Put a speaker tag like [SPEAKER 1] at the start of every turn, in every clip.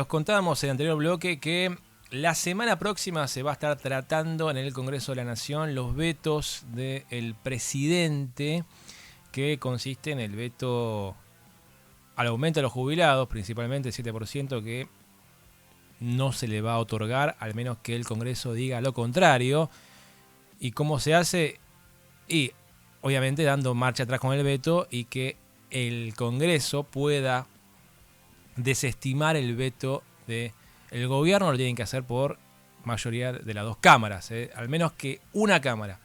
[SPEAKER 1] Nos contábamos en el anterior bloque que la semana próxima se va a estar tratando en el Congreso de la Nación los vetos del presidente, que consiste en el veto al aumento de los jubilados, principalmente el 7%, que no se le va a otorgar, al menos que el Congreso diga lo contrario. ¿Y cómo se hace? Y obviamente dando marcha atrás con el veto y que el Congreso pueda desestimar el veto del gobierno. Lo tienen que hacer por mayoría de las dos cámaras, al menos que una cámara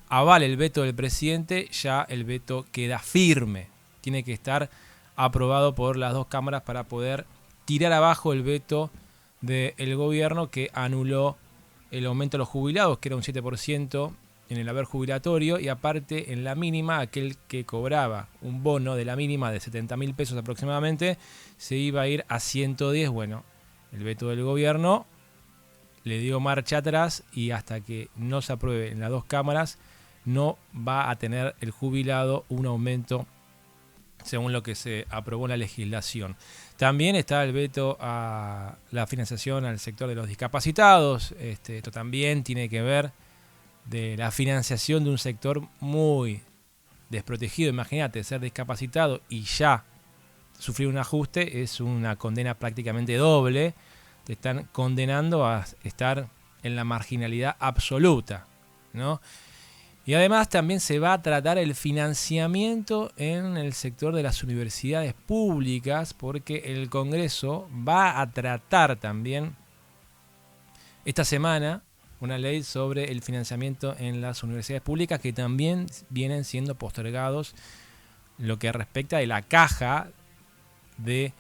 [SPEAKER 1] avale el veto del presidente, ya el veto queda firme. Tiene que estar aprobado por las dos cámaras para poder tirar abajo el veto del gobierno, que anuló el aumento de los jubilados, que era un 7% en el haber jubilatorio, y aparte en la mínima, aquel que cobraba un bono de la mínima de 70.000 pesos aproximadamente, se iba a ir a 110. Bueno, el veto del gobierno le dio marcha atrás y hasta que no se apruebe en las dos cámaras no va a tener el jubilado un aumento según lo que se aprobó en la legislación. También está el veto a la financiación al sector de los discapacitados. Esto también tiene que ver de la financiación de un sector muy desprotegido. Imagínate, ser discapacitado y ya sufrir un ajuste es una condena prácticamente doble. Te están condenando a estar en la marginalidad absoluta, ¿no? Y además también se va a tratar el financiamiento en el sector de las universidades públicas, porque el Congreso va a tratar también esta semana una ley sobre el financiamiento en las universidades públicas, que también vienen siendo postergados lo que respecta de la caja de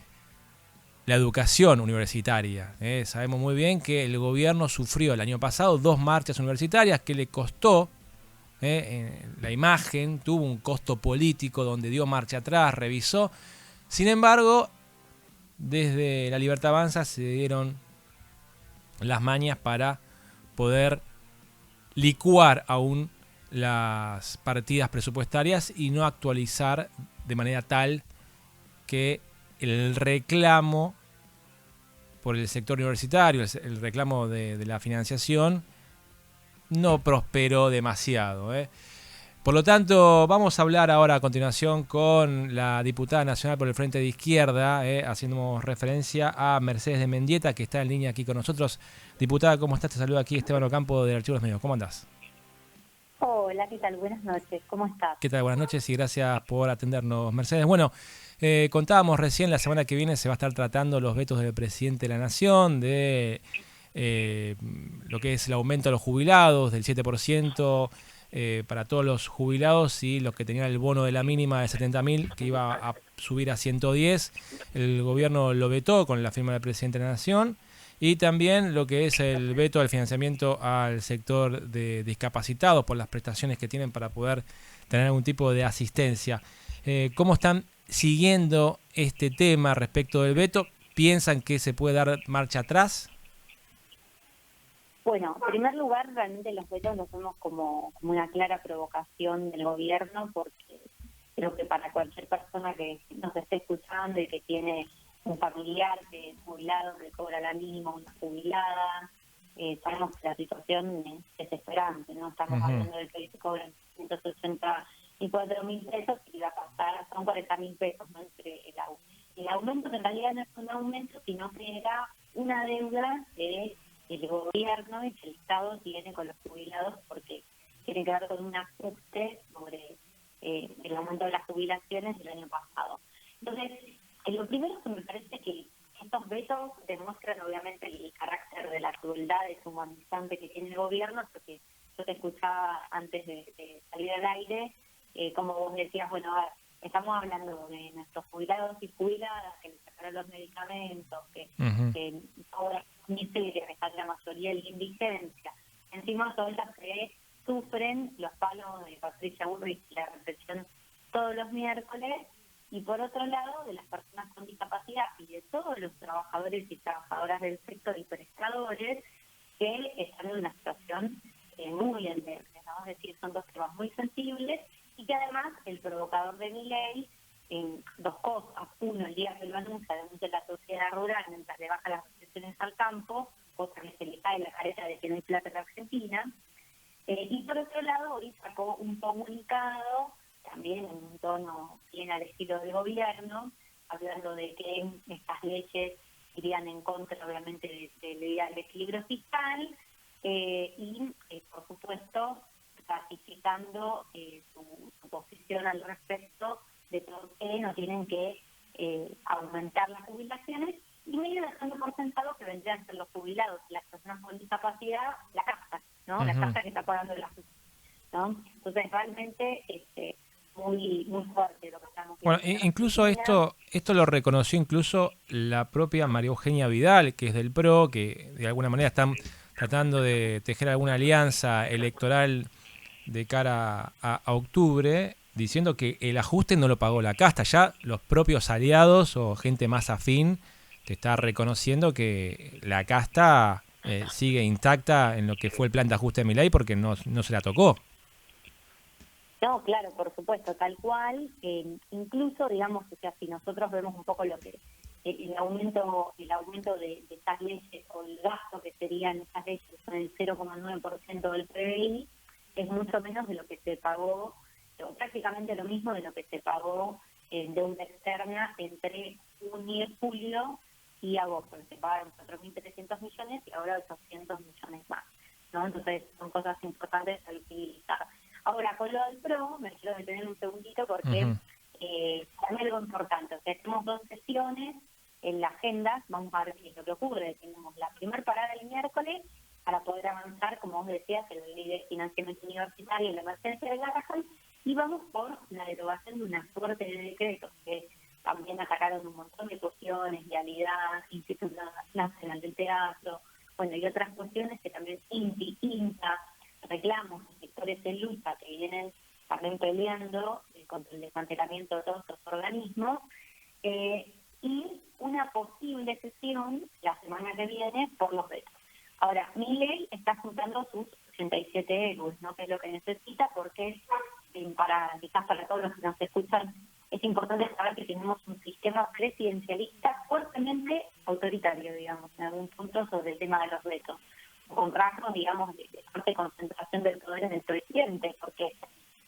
[SPEAKER 1] la educación universitaria. Sabemos muy bien que el gobierno sufrió el año pasado 2 marchas universitarias que le costó la imagen, tuvo un costo político donde dio marcha atrás, revisó. Sin embargo, desde La Libertad Avanza se dieron las mañas para poder licuar aún las partidas presupuestarias y no actualizar de manera tal que el reclamo por el sector universitario, el reclamo de la financiación, no prosperó demasiado. Por lo tanto, vamos a hablar ahora a continuación con la diputada nacional por el Frente de Izquierda, haciendo referencia a Mercedes de Mendieta, que está en línea aquí con nosotros. Diputada, ¿cómo estás? Te saluda aquí Esteban Ocampo del Archivo de los Medios. ¿Cómo andás?
[SPEAKER 2] Hola, ¿qué tal? Buenas noches, ¿cómo estás?
[SPEAKER 1] ¿Qué tal? Buenas noches y gracias por atendernos, Mercedes. Bueno, contábamos recién, la semana que viene se va a estar tratando los vetos del presidente de la Nación, de lo que es el aumento de los jubilados del 7% para todos los jubilados y los que tenían el bono de la mínima de 70.000, que iba a subir a 110. El gobierno lo vetó con la firma del presidente de la Nación. Y también lo que es el veto al financiamiento al sector de discapacitados por las prestaciones que tienen para poder tener algún tipo de asistencia. ¿Cómo están siguiendo este tema respecto del veto? ¿Piensan que se puede dar marcha atrás?
[SPEAKER 2] Bueno, en primer lugar, realmente los vetos los vemos como una clara provocación del gobierno, porque creo que para cualquier persona que nos esté escuchando y que tiene un familiar que es jubilado, que cobra la mínima, una jubilada, sabemos que la situación es desesperante, ¿no? Estamos hablando de que se cobran 184.000 pesos y va a pasar, son 40.000 pesos, ¿no? Entre el aumento, que en realidad no es un aumento, sino que era una deuda de el gobierno y que el Estado tiene con los jubilados, porque tiene que ver con un ajuste sobre el aumento de las jubilaciones del año pasado. Entonces, lo primero que me parece que estos vetos demuestran obviamente el carácter de la crueldad deshumanizante que tiene el gobierno, porque yo te escuchaba antes de salir al aire, como vos decías, bueno, a ver, estamos hablando de nuestros jubilados y jubiladas que les sacaron los medicamentos, que cobran miseria, que está la mayoría en la indigencia. Encima son las que sufren los palos de Patricia Bullrich y la represión todos los miércoles, y por otro lado, de las personas con discapacidad y de todos los trabajadores y trabajadoras del sector y prestadores que están en una situación muy endeble, ¿no? Es decir, son dos temas muy sensibles y que además el provocador de mi ley en dos cosas. Uno, el día que lo anuncia la sociedad rural mientras le baja las restricciones al campo, cosa que se le cae la careta de que no hay plata en la Argentina. Y por otro lado, hoy sacó un comunicado, también en un tono bien al estilo del gobierno, hablando de que estas leyes irían en contra, obviamente, del equilibrio fiscal y, por supuesto, ratificando su posición al respecto de por qué no tienen que aumentar las jubilaciones y medio dejando por sentado que vendrían a ser los jubilados, las personas con discapacidad, la casa, ¿no? La casa que está pagando la justicia, ¿no? Entonces, realmente muy muy fuerte lo que estamos viendo.
[SPEAKER 1] Bueno, incluso esto lo reconoció incluso la propia María Eugenia Vidal, que es del PRO, que de alguna manera están tratando de tejer alguna alianza electoral de cara a octubre, diciendo que el ajuste no lo pagó la casta. Ya los propios aliados o gente más afín te está reconociendo que la casta sigue intacta en lo que fue el plan de ajuste de Milei porque no se la tocó.
[SPEAKER 2] No, claro, por supuesto, tal cual. Incluso, digamos, o sea, si nosotros vemos un poco lo que el aumento de estas leyes o el gasto que serían estas leyes son el 0,9% del PBI, es mucho menos de lo que se pagó, o prácticamente lo mismo de lo que se pagó en deuda externa entre julio y agosto. Se pagaron 4.300 millones y ahora 800 millones más, ¿no? Entonces, son cosas importantes a utilizar. Ahora, con lo del PRO, me quiero detener un segundito porque hay algo importante. O sea, tenemos 2 sesiones en la agenda, vamos a ver qué es lo que ocurre. Tenemos la primera parada el miércoles para poder avanzar, como vos decías, en la ley de financiamiento universitario y la emergencia de Garrahan, y vamos por la derogación de una suerte de decretos que también atacaron un montón de cuestiones, vialidad, Instituto Nacional del Teatro, bueno, y otras cuestiones que también INTA, reclamos de sectores de lucha que vienen también peleando contra el desmantelamiento de todos estos organismos, y una posible sesión la semana que viene por los vetos. Ahora, Milei está juntando sus 87 euros, ¿no? Que es lo que necesita, porque quizás para todos los que nos escuchan, es importante saber que tenemos un sistema presidencialista fuertemente autoritario, digamos, en algún punto sobre el tema de los vetos. Con rasgos, digamos, de fuerte concentración del poder en el presidente, porque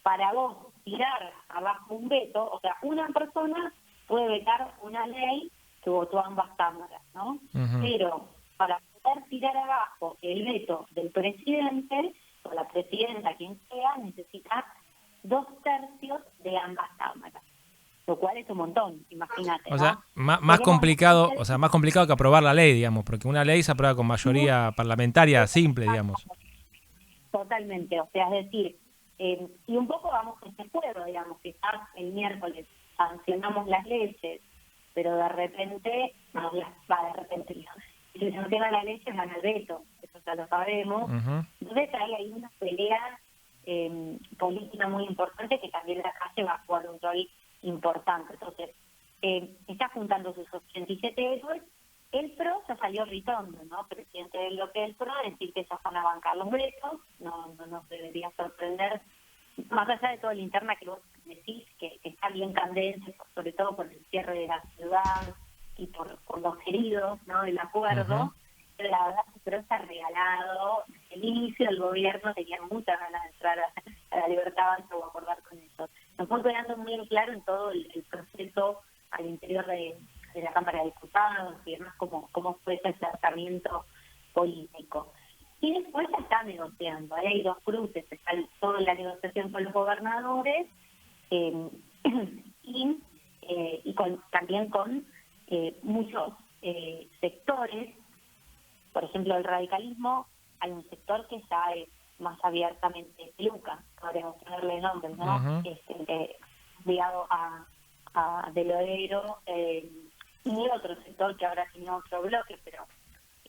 [SPEAKER 2] para vos tirar abajo un veto, o sea, una persona puede vetar una ley que votó ambas cámaras, ¿no? Pero para poder tirar abajo el veto del presidente o la presidenta, quien sea, necesita 2/3 de ambas cámaras, lo cual es un montón, imagínate.
[SPEAKER 1] O sea,
[SPEAKER 2] ¿no?
[SPEAKER 1] más complicado, o sea, más complicado que aprobar la ley, digamos, porque una ley se aprueba con mayoría parlamentaria simple, digamos.
[SPEAKER 2] Totalmente, o sea, es decir, y un poco vamos a este juego, digamos, quizás el miércoles sancionamos las leyes, pero de repente, si se sanciona la ley, van al veto, eso ya lo sabemos. Entonces hay una pelea política muy importante que también la calle va a jugar un rol importante. Entonces, está juntando sus 87 euros. El PRO ya salió gritando, ¿no? Presidente del bloque del PRO, decir que ya van a bancar los vetos, no nos debería sorprender, más allá de toda la interna que vos decís, que está bien candente, sobre todo por el cierre de la ciudad y por los heridos, ¿no? Del acuerdo, pero la verdad que el PRO está regalado. Desde el inicio del gobierno tenían muchas ganas de entrar a la libertad avanza o acordar con eso. Nos fue quedando muy claro en todo el proceso al interior de la Cámara de Diputados y demás, cómo fue ese acercamiento político. Y después se está negociando, hay 2 cruces, está toda la negociación con los gobernadores también con muchos sectores. Por ejemplo, el radicalismo, hay un sector que ya es más abiertamente peluca, podríamos ponerle nombres, ¿no? Ligado a De Loero, y otro sector que ahora tiene otro bloque, pero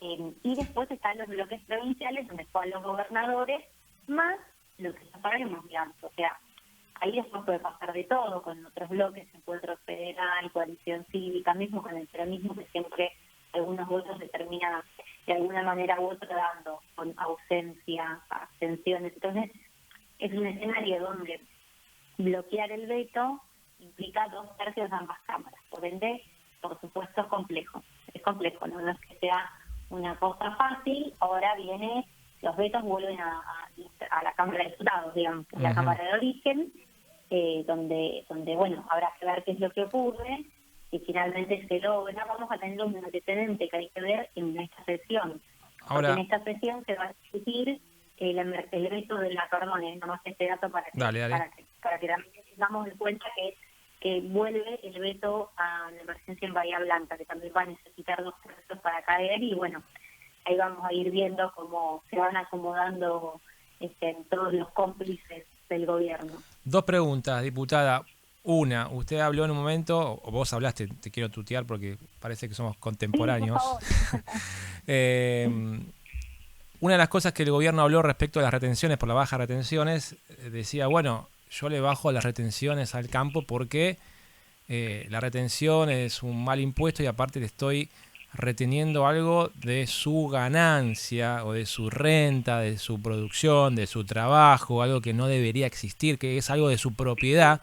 [SPEAKER 2] y después están los bloques provinciales donde están los gobernadores, más lo que ya sabemos, digamos, o sea, ahí después puede pasar de todo, con otros bloques, encuentro federal, coalición cívica, mismo con el peronismo, que siempre algunos votos se terminan de alguna manera u otra dando, con ausencia, abstenciones. Entonces, es un escenario donde bloquear el veto implica 2/3 de ambas cámaras. Por ende, por supuesto, es complejo, no es que sea una cosa fácil. Ahora los vetos vuelven a la Cámara de Diputados, digamos, que es la Cámara de origen, donde bueno, habrá que ver qué es lo que ocurre. Si finalmente se logra, vamos a tener un antecedente que hay que ver en esta sesión. Porque en esta sesión se va a discutir el veto de la, perdón, nomás este dato para que también tengamos en cuenta que vuelve el veto a la emergencia en Bahía Blanca, que también va a necesitar 2/3 para caer, y bueno, ahí vamos a ir viendo cómo se van acomodando todos los cómplices del gobierno.
[SPEAKER 1] 2 preguntas, diputada. Una, usted habló en un momento, o vos hablaste, te quiero tutear porque parece que somos contemporáneos.
[SPEAKER 2] Sí, por favor.
[SPEAKER 1] Una de las cosas que el gobierno habló respecto a las retenciones, por las bajas retenciones, decía, bueno, yo le bajo las retenciones al campo porque la retención es un mal impuesto y aparte le estoy reteniendo algo de su ganancia o de su renta, de su producción, de su trabajo, algo que no debería existir, que es algo de su propiedad,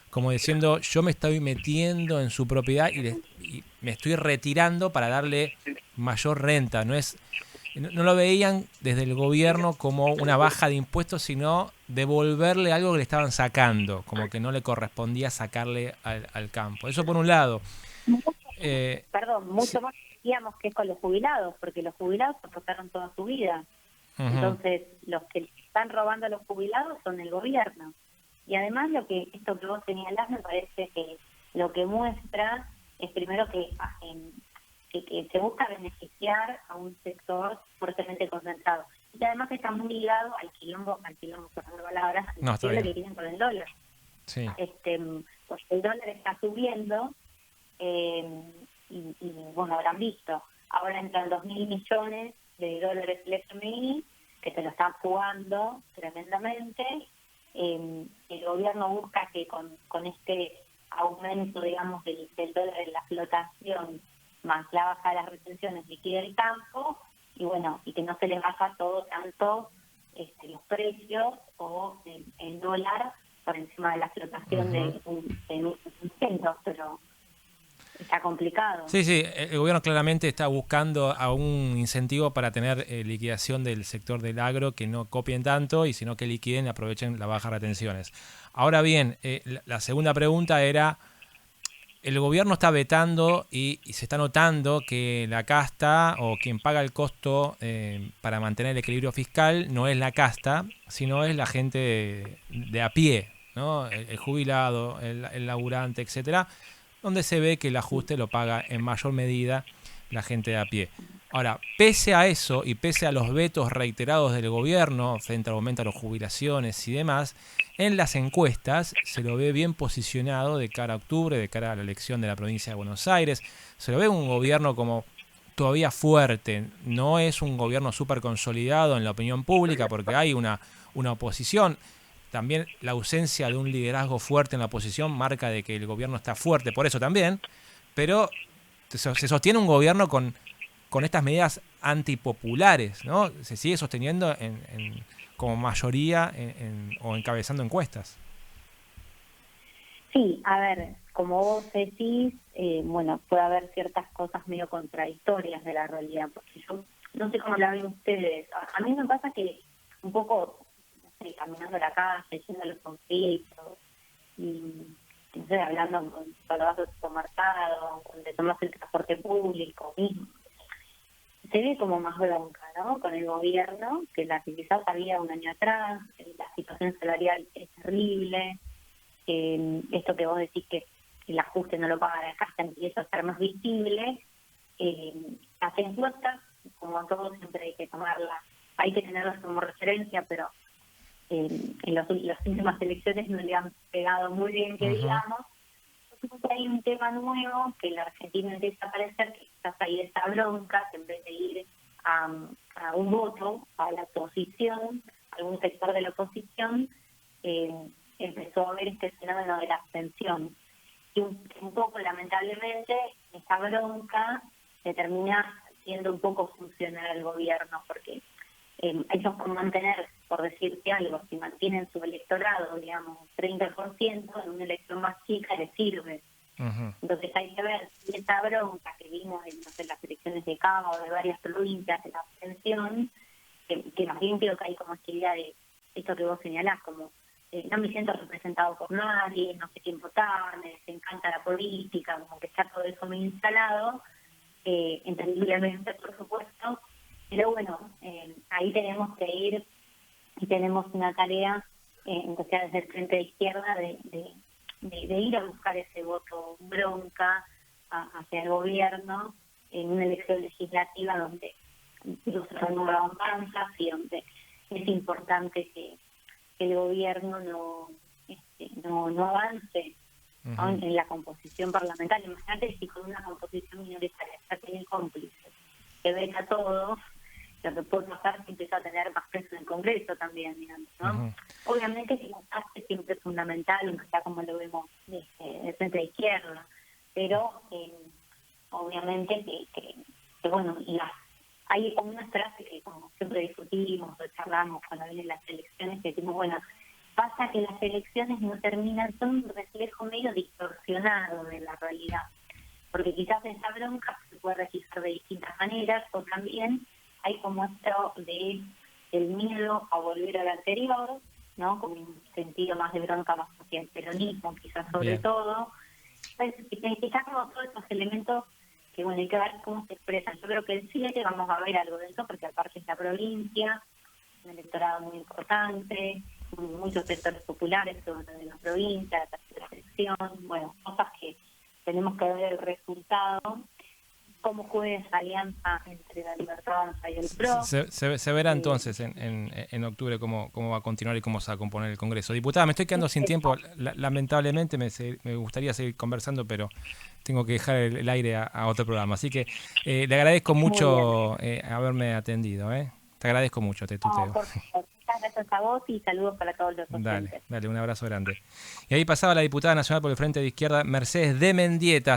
[SPEAKER 1] como diciendo, yo me estoy metiendo en su propiedad y me estoy retirando para darle mayor renta. No lo veían desde el gobierno como una baja de impuestos, sino devolverle algo que le estaban sacando, como que no le correspondía sacarle al campo. Eso por un lado.
[SPEAKER 2] Mucho más decíamos que es con los jubilados, porque los jubilados aportaron toda su vida. Entonces, los que están robando a los jubilados son el gobierno. Y además, esto que vos señalás, me parece que lo que muestra es primero que se busca beneficiar a un sector fuertemente concentrado. Y además que está muy ligado al quilombo, por las palabras, que tienen con el dólar.
[SPEAKER 1] Sí.
[SPEAKER 2] Pues el dólar está subiendo, y bueno, habrán visto, ahora entran 2.000 millones de dólares el FMI, que se lo están jugando tremendamente. El gobierno busca que con este aumento, digamos, del dólar en la flotación, más la baja de las retenciones, liquide el campo, y bueno, y que no se les baja tanto los precios o el dólar por encima de la flotación de un centro, pero está complicado.
[SPEAKER 1] Sí, el gobierno claramente está buscando a un incentivo para tener liquidación del sector del agro, que no copien tanto y sino que liquiden y aprovechen las bajas retenciones. Ahora bien, la segunda pregunta era, el gobierno está vetando y se está notando que la casta o quien paga el costo para mantener el equilibrio fiscal no es la casta, sino es la gente de a pie, ¿no? El jubilado, el laburante, etcétera, donde se ve que el ajuste lo paga en mayor medida la gente de a pie. Ahora, pese a eso y pese a los vetos reiterados del gobierno frente al aumento de las jubilaciones y demás, en las encuestas se lo ve bien posicionado de cara a octubre, de cara a la elección de la provincia de Buenos Aires. Se lo ve un gobierno como todavía fuerte. No es un gobierno súper consolidado en la opinión pública porque hay una oposición. También la ausencia de un liderazgo fuerte en la oposición marca de que el gobierno está fuerte, por eso también. Pero se sostiene un gobierno con estas medidas antipopulares, ¿no? Se sigue sosteniendo como mayoría o encabezando encuestas.
[SPEAKER 2] Sí, a ver, como vos decís, bueno, puede haber ciertas cosas medio contradictorias de la realidad, porque yo no sé cómo la ven ustedes. A mí me pasa que un poco, no sé, caminando la calle, yendo a los conflictos, y no sé, hablando cuando vas al supermercado, cuando tomas el transporte público mismo, se ve como más bronca, ¿no? Con el gobierno, que la que quizás había un año atrás, la situación salarial es terrible, esto que vos decís que el ajuste no lo paga la casa empieza a ser más visible. Las encuestas, como todo, siempre hay que tomarlas, hay que tenerlas como referencia, pero en las últimas elecciones no le han pegado muy bien, que digamos. Hay un tema nuevo que en la Argentina empieza a aparecer, que quizás hay esa bronca, que en vez de ir a un voto, a la oposición, a algún sector de la oposición, empezó a haber este fenómeno de la abstención. Y un poco, lamentablemente, esa bronca se termina siendo un poco funcional al gobierno, porque ellos con mantener, por decirte algo, si mantienen su electorado, digamos, 30%, en una elección más chica les sirve. Entonces hay que ver si esta bronca que vimos en, no sé, las elecciones de Cava o de varias provincias, de la abstención, que más bien creo que hay como esta idea de esto que vos señalás, como no me siento representado por nadie, no sé quién votar, me encanta la política, como que está todo eso muy instalado, entendiblemente, por supuesto, pero bueno, ahí tenemos que ir y tenemos una tarea, o sea, desde el Frente de Izquierda, de ir a buscar ese voto bronca hacia el gobierno en una elección legislativa donde los renuevan panzas y donde es importante que el gobierno no avance en la composición parlamentaria. Imagínate si con una composición minoritaria ya tiene cómplices que veta todo, lo que puede pasar es que empieza a tener más peso en el Congreso también, digamos, ¿no? Obviamente que el contacto siempre es fundamental, ya como lo vemos del Frente de Izquierda, pero obviamente que bueno, hay como una frase que como siempre discutimos o charlamos cuando vienen las elecciones, que decimos, bueno, pasa que las elecciones no terminan, son un reflejo medio distorsionado de la realidad, porque quizás esa bronca se puede registrar de distintas maneras, o también hay como esto de el miedo a volver al anterior, ¿no? Como un sentido más de bronca más hacia el peronismo, quizás sobre todo. Entonces, quizás como todos estos elementos que, bueno, hay que ver cómo se expresan. Yo creo que el 7 vamos a ver algo de eso, porque aparte es la provincia, un electorado muy importante, muchos sectores populares, sobre todo en la provincia, la tercera elección, bueno, cosas que tenemos que ver el resultado, cómo juega esa alianza entre la Libertad Avanza y el PRO.
[SPEAKER 1] Se verá entonces en octubre cómo va a continuar y cómo se va a componer el Congreso. Diputada, me estoy quedando sin tiempo, lamentablemente me gustaría seguir conversando, pero tengo que dejar el aire a otro programa. Así que le agradezco mucho haberme atendido. Te agradezco mucho, te tuteo.
[SPEAKER 2] No, por favor. Muchas gracias a vos y saludos para todos los oyentes.
[SPEAKER 1] Dale, un abrazo grande. Y ahí pasaba la diputada nacional por el Frente de Izquierda, Mercedes de Mendieta.